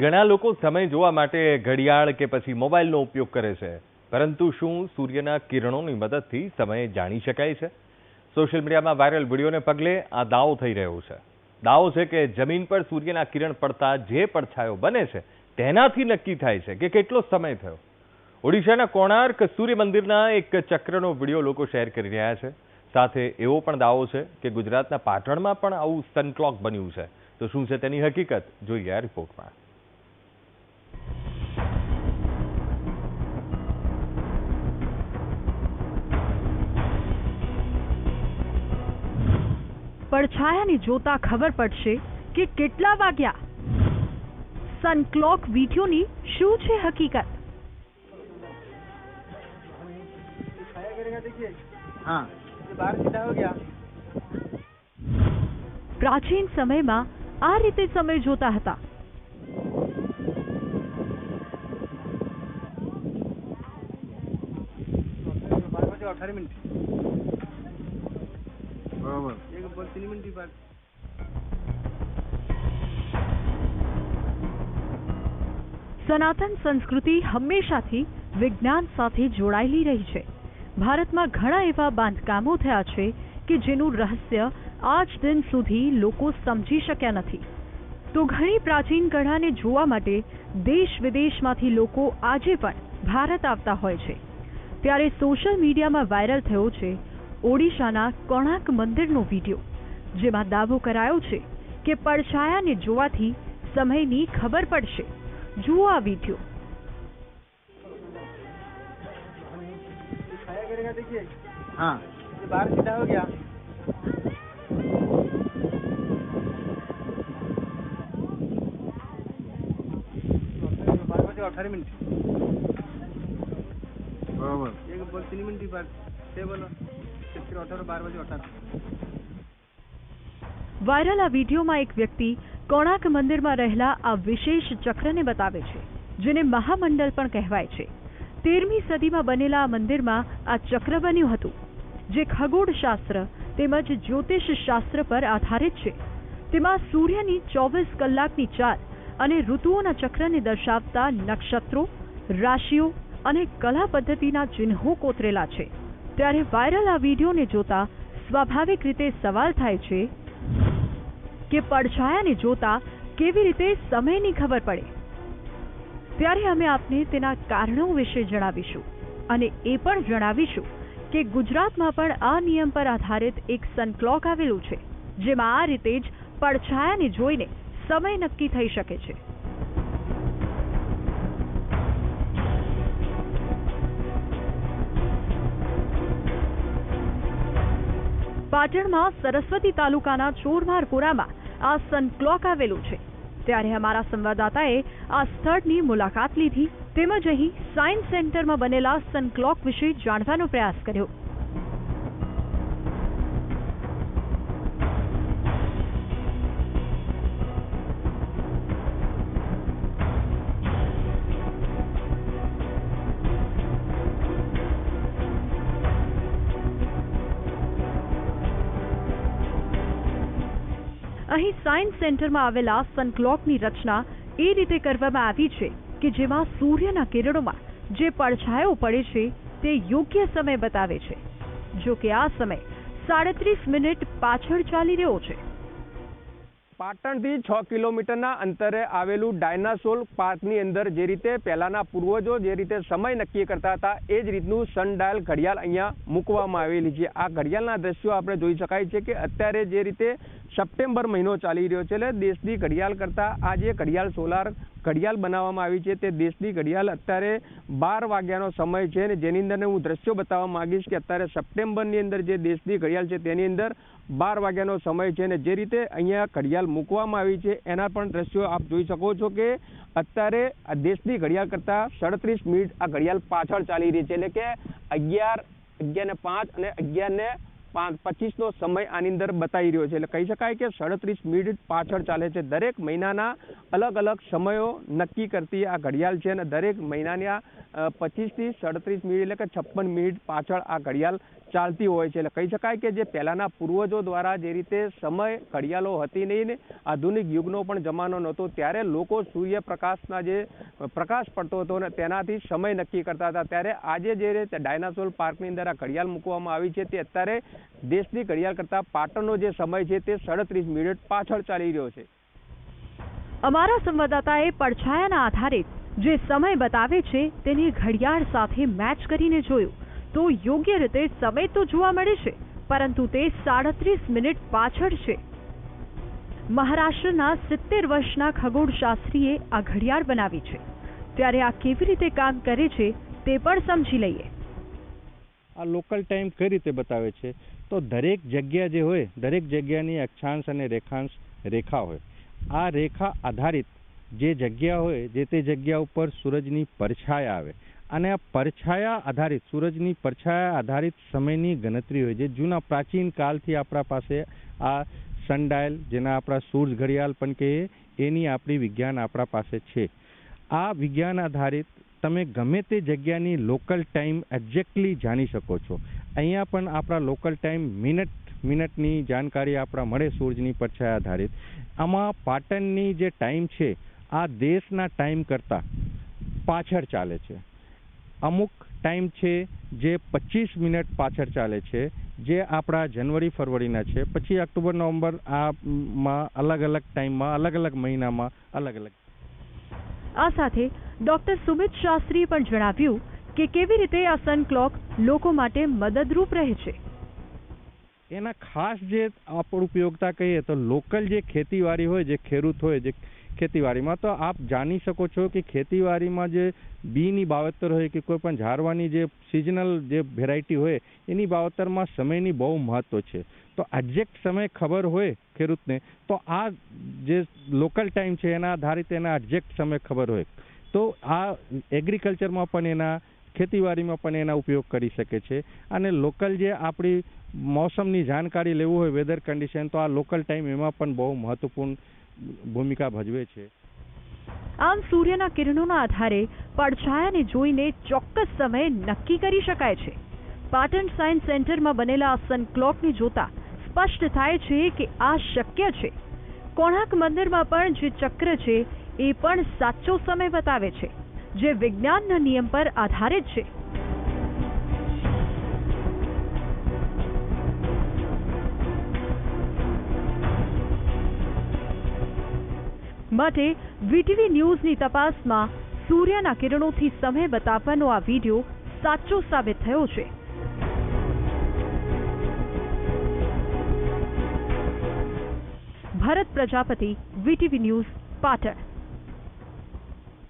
ઘણા લોકો સમય જોવા માટે ઘડિયાળ કે પછી મોબાઈલનો ઉપયોગ કરે છે, પરંતુ શું સૂર્યના કિરણોની મદદથી સમય જાણી શકાય છે? સોશિયલ મીડિયામાં વાયરલ વિડીયોને પગલે આ દાવો થઈ રહ્યો છે. દાવો છે કે જમીન પર સૂર્યના કિરણ પડતા જે પડછાયો બને છે તેનાથી નક્કી થાય છે કે કેટલો સમય થયો. ઓડિશાના કોણાર્ક સૂર્ય મંદિરના એક ચક્રનો વિડીયો લોકો શેર કરી રહ્યા છે. સાથે એવો પણ દાવો છે કે ગુજરાતના પાટણમાં પણ આવું સનક્લોક બન્યું છે. તો શું છે તેની હકીકત, જોઈએ આ રિપોર્ટમાં. પડછાયાને જોતા ખબર પડશે કે કેટલા વાગ્યા. સનક્લોક વિડીયોની શું છે હકીકત? પ્રાચીન સમયમાં આ રીતે સમય જોતા હતા. સનાતન સંસ્કૃતિ હંમેશાથી વિજ્ઞાન સાથે જોડાયેલી રહી છે. ભારતમાં ઘણા એવા બાંધકામો થયા છે કે જેનું રહસ્ય આજ દિન સુધી લોકો સમજી શક્યા નથી. તો ઘણી પ્રાચીન કળાને જોવા માટે દેશ વિદેશમાંથી લોકો આજે પણ ભારત આવતા હોય છે. ત્યારે સોશિયલ મીડિયામાં વાયરલ થયો છે ઓડિશાના કોણાર્ક મંદિરનો વિડીયો, જેમાં દાવો કરાયો છે કે પડછાયાને જોવાથી સમયની ખબર પડશે. જુઓ આ વિડીયો. हाँ, ये बाहर सीधा हो गया. વાયરલ આ વિડીયોમાં એક વ્યક્તિ કોણાર્ક મંદિરમાં રહેલા આ વિશેષ ચક્રને બતાવે છે, જેને મહામંડલ પણ કહેવાય છે. 13મી સદીમાં બનેલા આ મંદિરમાં આ ચક્ર બન્યું હતું, જે ખગોળશાસ્ત્ર તેમજ જ્યોતિષ શાસ્ત્ર પર આધારિત છે. તેમાં સૂર્યની 24 કલાકની ચાલ અને ઋતુઓના ચક્રને દર્શાવતા નક્ષત્રો, રાશિઓ અને કલા પદ્ધતિના ચિહ્નો કોતરેલા છે. ત્યારે વાયરલ આ વિડીયોને જોતા સ્વાભાવિક રીતે સવાલ થાય છે કે પડછાયાને જોતા કેવી રીતે સમયની ખબર પડે. ત્યારે અમે આપને તેના કારણો વિશે જણાવીશું અને એ પણ જણાવીશું કે ગુજરાતમાં પણ આ નિયમ પર આધારિત એક સનક્લોક આવેલું છે, જેમાં આ રીતે જ પડછાયાને જોઈને સમય નક્કી થઈ શકે છે. પાટણમાં સરસ્વતી તાલુકાના ચોરમારપુરામાં આ સનક્લોક આવેલું છે. ત્યારે અમારા સંવાદદાતાએ આ સ્થળની મુલાકાત લીધી તેમજ અહીં સાયન્સ સેન્ટરમાં બનેલા સનક્લોક વિશે જાણવાનો પ્રયાસ કર્યો. અહીં સાયન્સ સેન્ટરમાં આવેલા સનક્લોકની રચના એ રીતે કરવામાં આવી છે કે જેમાં સૂર્યના કિરણોમાં જે પડછાયો પડે છે તે યોગ્ય સમય બતાવે છે. જો કે આ સમય 37 મિનિટ પાછળ ચાલી રહ્યો છે. પાટણથી 6 કિલોમીટરના અંતરે આવેલું ડાયનાસોર પાર્કની અંદર જે રીતે પહેલાના પૂર્વજો જે રીતે સમય નક્કી કરતા હતા એ જ રીતનું સનડાયલ ઘડિયાળ અહીંયા મૂકવામાં આવેલી છે. આ ઘડિયાળના દ્રશ્યો આપણે જોઈ શકાય છે કે અત્યારે જે રીતે સપ્ટેમ્બર મહિનો ચાલી રહ્યો છે, એટલે દેશની ઘડિયાળ કરતાં આ જે ઘડિયાળ સોલાર ઘડિયાળ બનાવવામાં આવી છે તે દેશની ઘડિયાળ અત્યારે 12 વાગ્યાનો સમય છે. અને જેની અંદર હું દ્રશ્યો બતાવવા માંગીશ કે અત્યારે સપ્ટેમ્બરની અંદર જે દેશની ઘડિયાળ છે તેની અંદર 12 વાગ્યાનો સમય છે. અને જે રીતે અહીંયા ઘડિયાળ મૂકવામાં આવી છે એના પણ દ્રશ્યો આપ જોઈ શકો છો કે અત્યારે આ દેશની ઘડિયાળ કરતાં 37 મિનિટ આ ઘડિયાળ પાછળ ચાલી રહી છે. એટલે કે 11:05 અને 11:25નો સમય આની અંદર બતાવી રહ્યો છે. એટલે કહી શકાય કે 37 મિનિટ પાછળ ચાલે છે. દરેક મહિનાના અલગ અલગ સમયો નક્કી કરતી આ ઘડિયાળ છે અને દરેક મહિનાના 25 થી 37 મિનિટ એટલે કે 56 મિનિટ પાછળ આ ઘડિયાળ ચાલતી હોય છે. એટલે કહી શકાય કે જે પહેલાના પૂર્વજો દ્વારા જે રીતે સમય ઘડિયાળો હતી નહીં ને આધુનિક યુગનો પણ જમાનો નહોતો, ત્યારે લોકો સૂર્યપ્રકાશના જે પ્રકાશ પડતો હતો ને તેનાથી સમય નક્કી કરતા હતા. ત્યારે આજે જે રીતે ડાયનાસોર પાર્કની અંદર આ ઘડિયાળ મૂકવામાં આવી છે તે અત્યારે દેશની ઘડિયાળ કરતાં પાટણનો જે સમય છે તે 37 મિનિટ પાછળ ચાલી રહ્યો છે. અમારા સંવાદદાતાએ પડછાયાના આધારે જે સમય બતાવે છે તેની ઘડિયાળ સાથે મેચ કરીને જોયું તો યોગ્ય રીતે સમય તો જોવા મળે છે, પરંતુ તે 37 મિનિટ પાછળ છે. મહારાષ્ટ્રના 70 વર્ષના ખગોળશાસ્ત્રીએ આ ઘડિયાળ બનાવી છે, ત્યારે આ કેવી રીતે કામ કરે છે તે પણ સમજી લઈએ. આ લોકલ ટાઈમ કઈ રીતે બતાવે છે? તો દરેક જગ્યા જે હોય, દરેક જગ્યાની અક્ષાંશ અને રેખાંશ રેખા હોય. આ રેખા આધારિત જે જગ્યા હોય, જે તે જગ્યા ઉપર સૂરજની પરછાયા આવે અને આ પરછાયા આધારિત, સૂરજની પરછાયા આધારિત સમયની ગણતરી હોય. જે જૂના પ્રાચીન કાળથી આપણા પાસે આ સનડાયલ, જેના આપણા સૂર્ય ઘડિયાળ પણ કહીએ, એની આપણી વિજ્ઞાન આપણા પાસે છે. આ વિજ્ઞાન આધારિત તમે ગમે તે જગ્યાની લોકલ ટાઈમ એક્ઝેક્ટલી જાણી શકો છો. અહીંયા પણ આપણા લોકલ ટાઈમ મિનિટની જાણકારી આપણા મળે સૂરજની પરછાયા આધારિત. આમાં પાટણની જે ટાઈમ છે આ દેશના ટાઈમ કરતાં પાછળ ચાલે છે. અમુક ટાઈમ છે જે 25 મિનિટ પાછળ ચાલે છે, જે આપણા જનવરી ફરવરીના છે. પછી ઓક્ટોબર નવેમ્બર આમાં અલગ અલગ ટાઈમમાં, અલગ અલગ મહિનામાં અલગ અલગ. આ સાથે ડોક્ટર સુમિત શાસ્ત્રીએ પણ જણાવ્યું કે કેવી રીતે આ સન ક્લોક લોકો માટે મદદરૂપ રહે છે. એના ખાસ જે આપણે ઉપયોગતા કહીએ તો લોકલ જે ખેતીવાડી હોય, જે ખેડૂત હોય, જે ખેતીવાડીમાં, તો આપ જાણી શકો છો કે ખેતીવાડીમાં જે બીની વાવેતર હોય કે કોઈ પણ ઝાડવાની જે સિઝનલ જે વેરાયટી હોય એની વાવેતરમાં સમયની બહુ મહત્વ છે. તો એક્ઝેક્ટ સમય ખબર હોય ખેડૂતને તો આ જે લોકલ ટાઈમ છે એના આધારિત એના એક્ઝેક્ટ સમય ખબર હોય તો આ એગ્રીકલ્ચરમાં પણ, એના ખેતીવાડીમાં પણ એના ઉપયોગ કરી શકે છે. અને લોકલ જે આપણી મોસમની જાણકારી લેવું હોય, વેધર કન્ડિશન, તો આ લોકલ ટાઈમ એમાં પણ બહુ મહત્વપૂર્ણ ભૂમિકા ભજવે છે. આમ સૂર્યના કિરણોના આધારે પડછાયાને જોઈને ચોક્કસ સમય નક્કી કરી શકાય છે. પાટણ સાયન્સ સેન્ટરમાં બનેલા આ સન ક્લોકને જોતા સ્પષ્ટ થાય છે કે આ શક્ય છે. કોણાર્ક મંદિરમાં પણ જે ચક્ર છે એ પણ સાચો સમય બતાવે છે, જે વિજ્ઞાનના નિયમ પર આધારિત છે. માટે વીટીવી ન્યૂઝની તપાસમાં સૂર્યના કિરણોથી સમય બતાવવાનો આ વિડીયો સાચો સાબિત થયો છે. ભરત પ્રજાપતિ, વીટીવી ન્યૂઝ, પાટણ.